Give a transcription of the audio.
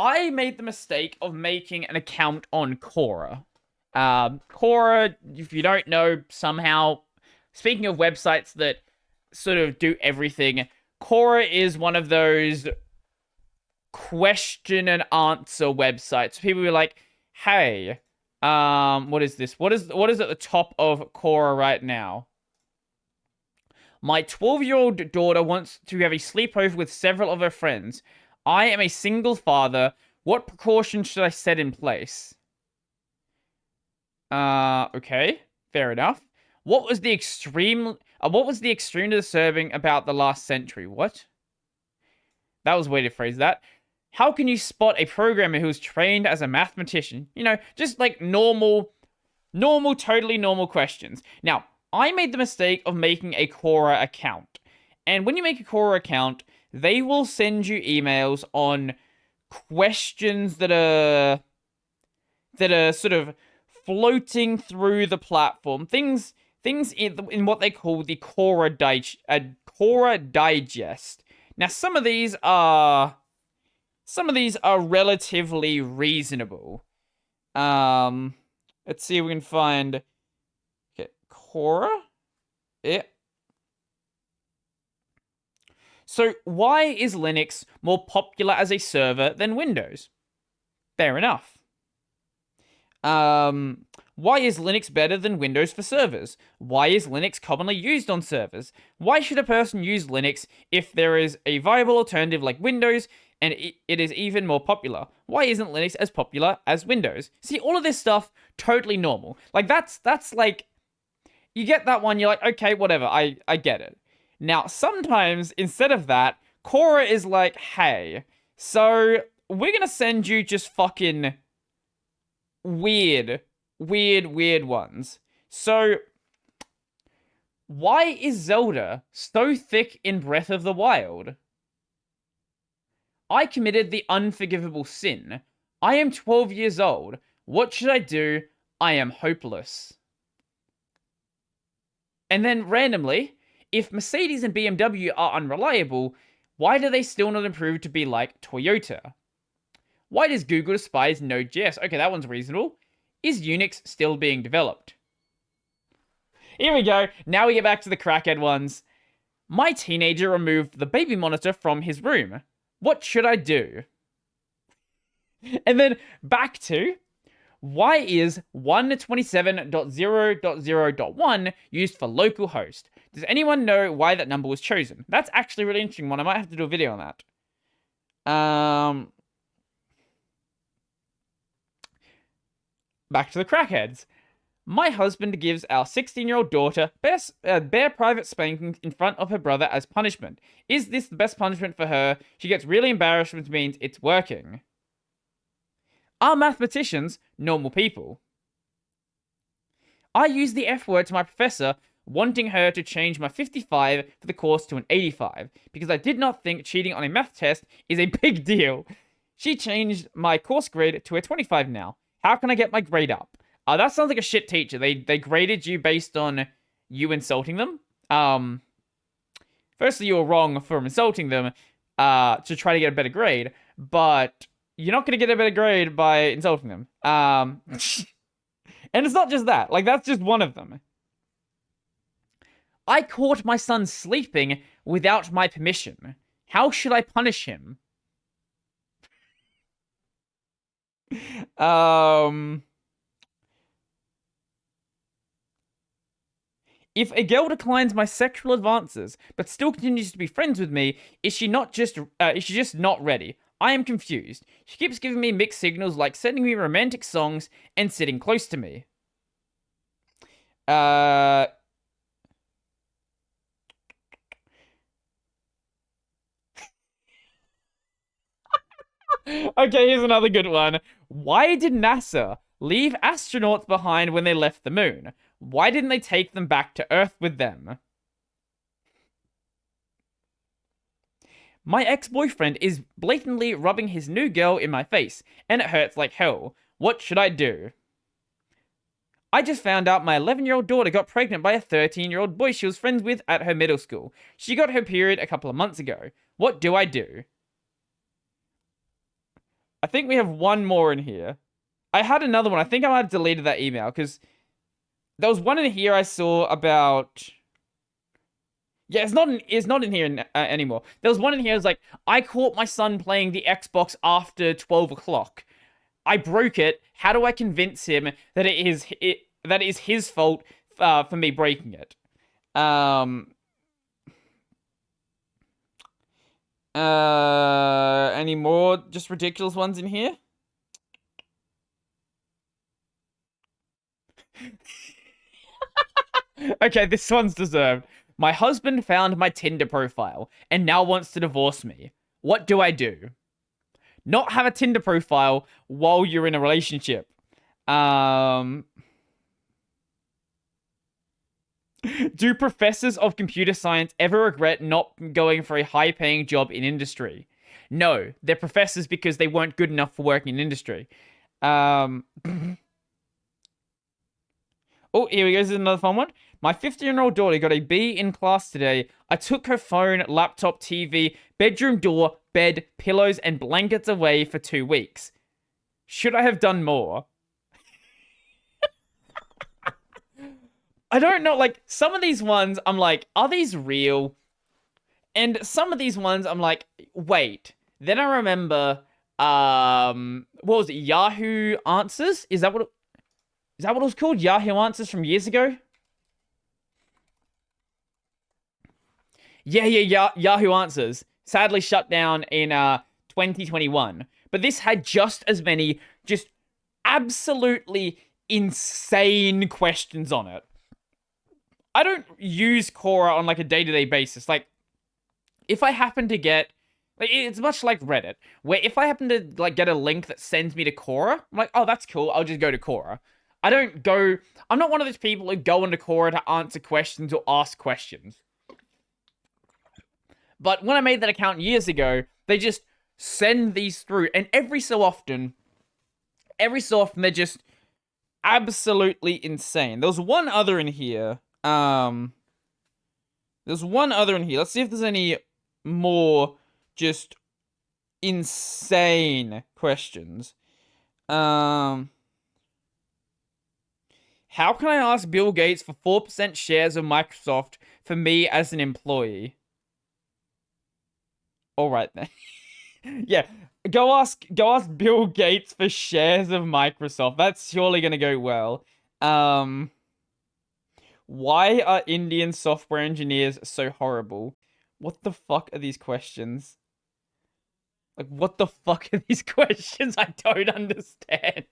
I made the mistake of making an account on Quora. Quora, if you don't know, somehow, speaking of websites that sort of do everything, Quora is one of those question and answer websites. People be like, "Hey, what is this? What is at the top of Quora right now? My 12-year-old daughter wants to have a sleepover with several of her friends. I am a single father. What precautions should I set in place?" Okay, fair enough. What was the extreme disturbing about the last century? What? That was a way to phrase that. How can you spot a programmer who is trained as a mathematician? Just like normal, totally normal questions. Now, I made the mistake of making a Quora account. And when you make a Quora account, they will send you emails on questions that are sort of floating through the platform. Things in what they call the Quora Digest. Now, some of these are relatively reasonable. Let's see if we can find, okay, Quora. Yeah. So, why is Linux more popular as a server than Windows? Fair enough. Why is Linux better than Windows for servers? Why is Linux commonly used on servers? Why should a person use Linux if there is a viable alternative like Windows and it is even more popular? Why isn't Linux as popular as Windows? See, all of this stuff, totally normal. Like, that's like, you get that one, you're like, okay, whatever, I get it. Now, sometimes, instead of that, Quora is like, hey, so we're gonna send you just fucking weird ones. So, why is Zelda so thick in Breath of the Wild? I committed the unforgivable sin. I am 12 years old. What should I do? I am hopeless. And then randomly, if Mercedes and BMW are unreliable, why do they still not improve to be like Toyota? Why does Google despise Node.js? Okay, that one's reasonable. Is Unix still being developed? Here we go. Now we get back to the crackhead ones. My teenager removed the baby monitor from his room. What should I do? And then back to, why is 127.0.0.1 used for localhost? Does anyone know why that number was chosen? That's actually a really interesting one. I might have to do a video on that. Back to the crackheads. My husband gives our 16-year-old daughter bare private spankings in front of her brother as punishment. Is this the best punishment for her? She gets really embarrassed, which means it's working. Are mathematicians normal people? I use the F word to my professor, wanting her to change my 55 for the course to an 85, because I did not think cheating on a math test is a big deal. She changed my course grade to a 25 now. How can I get my grade up? That sounds like a shit teacher. They graded you based on you insulting them. Firstly, you were wrong for insulting them to try to get a better grade, but you're not going to get a better grade by insulting them. And it's not just that. Like, that's just one of them. I caught my son sleeping without my permission. How should I punish him? If a girl declines my sexual advances but still continues to be friends with me, is she just not ready? I am confused. She keeps giving me mixed signals like sending me romantic songs and sitting close to me. Okay, here's another good one. Why did NASA leave astronauts behind when they left the moon? Why didn't they take them back to Earth with them? My ex-boyfriend is blatantly rubbing his new girl in my face, and it hurts like hell. What should I do? I just found out my 11-year-old daughter got pregnant by a 13-year-old boy she was friends with at her middle school. She got her period a couple of months ago. What do I do? I think we have one more in here. I had another one. I think I might have deleted that email because there was one in here I saw about. Yeah, it's not in here anymore. There was one in here. It was like, I caught my son playing the Xbox after 12 o'clock. I broke it. How do I convince him that that it is his fault for me breaking it? Any more just ridiculous ones in here? Okay, this one's deserved. My husband found my Tinder profile and now wants to divorce me. What do I do? Not have a Tinder profile while you're in a relationship. Um, do professors of computer science ever regret not going for a high-paying job in industry? No, they're professors because they weren't good enough for working in industry. Um, oh, here we go. This is another fun one. My 15-year-old daughter got a B in class today. I took her phone, laptop, TV, bedroom door, bed, pillows, and blankets away for 2 weeks. Should I have done more? I don't know. Like, some of these ones, I'm like, are these real? And some of these ones, I'm like, wait. Then I remember, what was it? Yahoo Answers? Is that what it was called? Yahoo Answers from years ago? Yeah. Yahoo Answers. Sadly shut down in 2021. But this had just as many just absolutely insane questions on it. I don't use Quora on like a day-to-day basis. Like, if I happen to get like, it's much like Reddit, where if I happen to like get a link that sends me to Quora, I'm like, oh, that's cool. I'll just go to Quora. I'm not one of those people who go into Quora to answer questions or ask questions. But when I made that account years ago, they just send these through, and every so often they're just absolutely insane. There's one other in here. There's one other in here. Let's see if there's any more just insane questions. How can I ask Bill Gates for 4% shares of Microsoft for me as an employee? All right then. Yeah, go ask Bill Gates for shares of Microsoft. That's surely gonna go well. Why are Indian software engineers so horrible? What the fuck are these questions? Like, what the fuck are these questions? I don't understand.